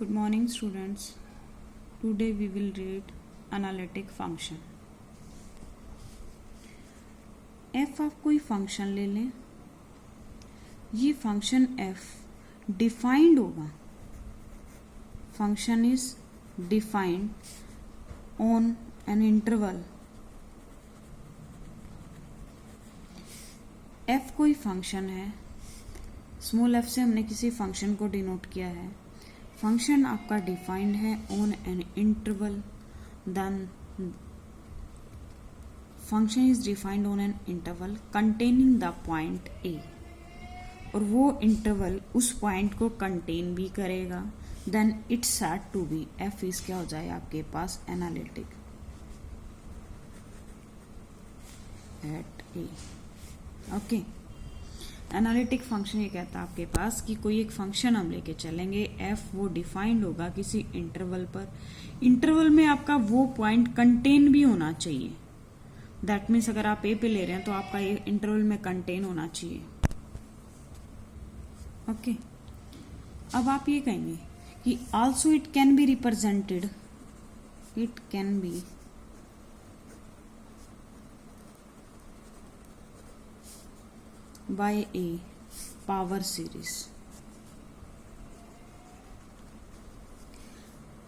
Good morning, students. Today we will read analytic function. f आप कोई function ले लें. ये फंक्शन f डिफाइंड होगा. Function is defined on an interval. f कोई फंक्शन है. स्मॉल f से हमने किसी फंक्शन को डिनोट किया है. फंक्शन आपका डिफाइंड है on an interval. Then function is defined on an interval containing the point a. और वो इंटरवल उस पॉइंट को कंटेन भी करेगा. Then it's said to be f is क्या हो जाए आपके पास analytic at a. Okay. Analytic function ये कहता है आपके पास कि कोई एक फंक्शन हम लेके चलेंगे. एफ वो डिफाइंड होगा किसी इंटरवल पर. इंटरवल में आपका वो पॉइंट कंटेन भी होना चाहिए. दैट मीन्स अगर आप ए पे ले रहे हैं तो आपका ये इंटरवल में कंटेन होना चाहिए. ओके. अब आप ये कहेंगे कि also it can be represented. It can B by a power series.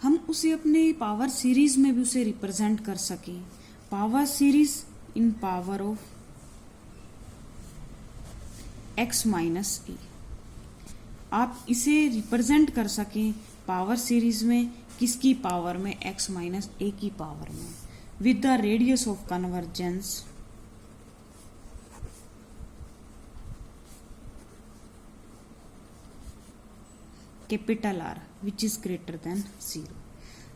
हम उसे अपने पावर सीरीज में भी उसे रिप्रेजेंट कर सकें. Power series in power of x minus a. आप इसे रिप्रेजेंट कर सकें पावर सीरीज में किसकी पावर में? x माइनस ए की पावर में. With the radius of convergence capital R which is greater than 0.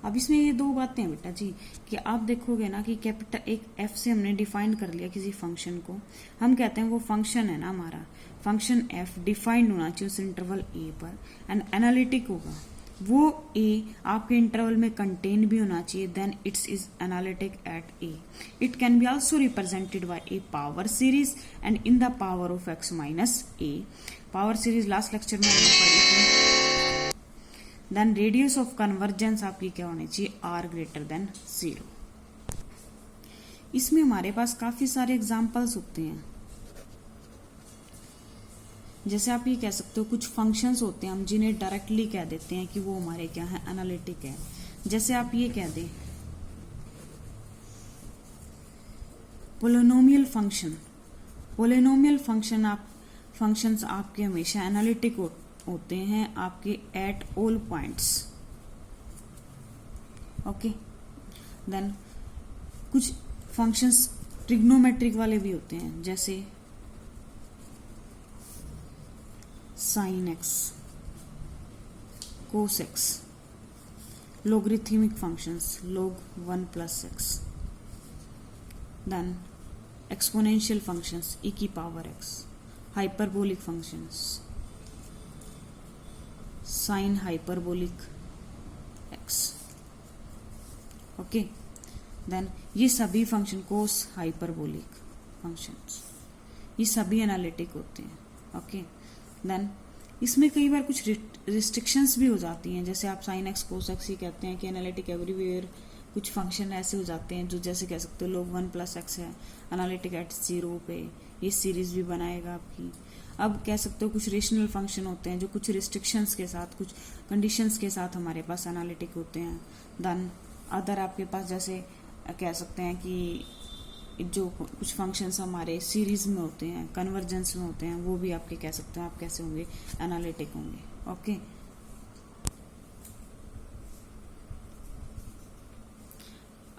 अब इसमें ये दो बातें हैं बेटा जी कि आप देखोगे ना कि कैपिटल एक एफ से हमने डिफाइन कर लिया किसी फंक्शन को. हम कहते हैं वो फंक्शन है ना हमारा फंक्शन एफ डिफाइंड होना चाहिए उस इंटरवल ए पर एंड एनालिटिक होगा. वो ए आपके इंटरवल में कंटेन भी होना चाहिए. Then it's is analytic at a. It can be also represented by a power series and in the power of x minus a. Power series last lecture में हमने पढ़ी थी. देन रेडियस ऑफ कन्वर्जेंस आपकी क्या होनी चाहिए? R greater than 0. इसमें हमारे पास काफी सारे एग्जाम्पल्स होते हैं. जैसे आप ये कह सकते हो कुछ फंक्शंस होते हैं हम जिन्हें डायरेक्टली कह देते हैं कि वो हमारे क्या है? एनालिटिक है. जैसे आप ये कह दें पोलिनोमियल फंक्शन. पोलिनोमियल फंक्शंस आपके हमेशा एनालिटिक होते हैं आपके at all points. Okay. Then कुछ फंक्शंस ट्रिग्नोमेट्रिक वाले भी होते हैं जैसे sine x, cos x. Logarithmic functions log 1 plus x. Then exponential functions e की power x. Hyperbolic functions sine hyperbolic x. Okay. Then ये सभी फंक्शन कोस हाइपरबोलिक फंक्शंस ये सभी एनालिटिक होते हैं. ओके. देन इसमें कई बार कुछ रिस्ट्रिक्शंस भी हो जाती हैं. जैसे आप साइन एक्स कोस एक्स ही कहते हैं कि एनालिटिक एवरीवेयर. कुछ फंक्शन ऐसे हो जाते हैं जो जैसे कह सकते हो log 1 प्लस एक्स है एनालिटिक एट 0 पे. ये सीरीज भी बनाएगा आपकी. अब कह सकते हो कुछ रेशनल फंक्शन होते हैं जो कुछ रिस्ट्रिक्शंस के साथ कुछ कंडीशंस के साथ हमारे पास एनालिटिक होते हैं. देन अदर आपके पास जैसे कह सकते हैं कि जो कुछ फंक्शंस हमारे सीरीज में होते हैं कन्वर्जेंस में होते हैं वो भी आपके कह सकते हैं आप कैसे होंगे? एनालिटिक होंगे. ओके.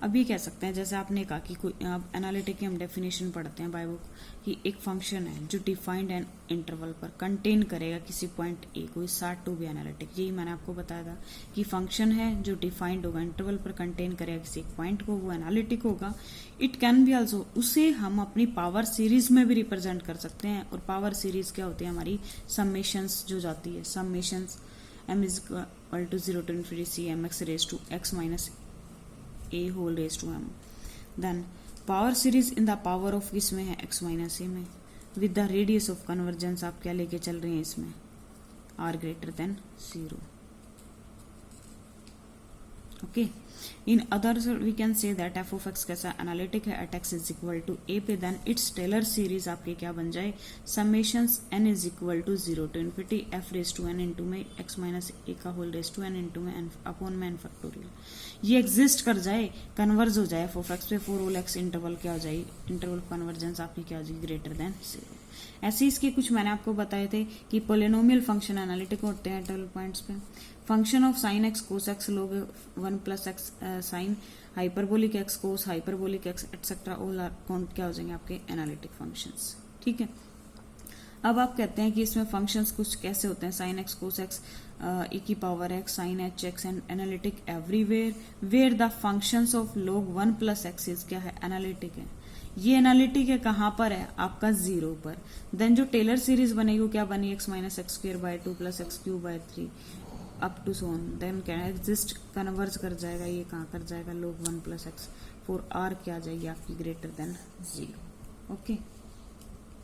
अभी कह सकते हैं जैसे आपने कहा कि कोई अब एनालिटिक की हम डेफिनेशन पढ़ते हैं बाय बुक कि एक फंक्शन है जो डिफाइंड एंड इंटरवल पर कंटेन करेगा किसी पॉइंट ए को. Is said to be analytic. यही मैंने आपको बताया था कि फंक्शन है जो डिफाइंड होगा इंटरवल पर कंटेन करेगा किसी एक पॉइंट को वो एनालिटिक होगा. इट कैन बी आल्सो उसे हम अपनी पावर सीरीज में भी रिप्रेजेंट कर सकते हैं. और पावर सीरीज क्या होती है? हमारी सम्मेशंस जो जाती है. Summations m is equal to 0 to infinity c mx raised to x minus a whole raised to m. Then power series in the power of किसमें है? x minus a में. with the radius of convergence आप क्या लेके चल रहे हैं इसमें? r greater than 0. Okay. In others we can say that f of x कैसा एनालिटिक है at x is equal to a पे, देन इट्स टेलर सीरीज आपके क्या बन जाए, summations n is equal to 0 to infinity f raise to n into में x minus a का whole raise to n into में n upon में n factorial, ये एग्जिस्ट कर जाए, कन्वर्ज हो जाए एफ ऑफ एक्स पे, फोर होल एक्स इंटरवल क्या हो जाए, इंटरवल कन्वर्जेंस आपकी क्या हो जाएगी, ग्रेटर देन 0। ऐसे इसके कुछ मैंने आपको बताए थे कि पोलिनोमियल फंक्शन एनालिटिक होते हैं इंटरवल पॉइंट्स पे। Function of sine x cos x log 1 plus x sine hyperbolic x cos hyperbolic x etcetera all count क्या हो जाएंगे आपके एनालिटिक फंक्शंस। ठीक है, अब आप कहते हैं कि इसमें फंक्शंस कुछ कैसे होते हैं, sine x cos x e की power x sine h x and analytic everywhere where the functions of log 1 plus x is क्या है, एनालिटिक है। ये एनालिटिक है कहाँ पर है, आपका 0 पर। देन जो टेलर सीरीज बनेगी वो क्या बनी, x minus x square by 2 plus x cube by 3 up to so on, then क्या एग्जिस्ट कन्वर्ज कर जाएगा, ये कहाँ कर जाएगा, लोग 1 प्लस एक्स, फॉर आर क्या आ जाएगी आपकी ग्रेटर देन 0। ओके।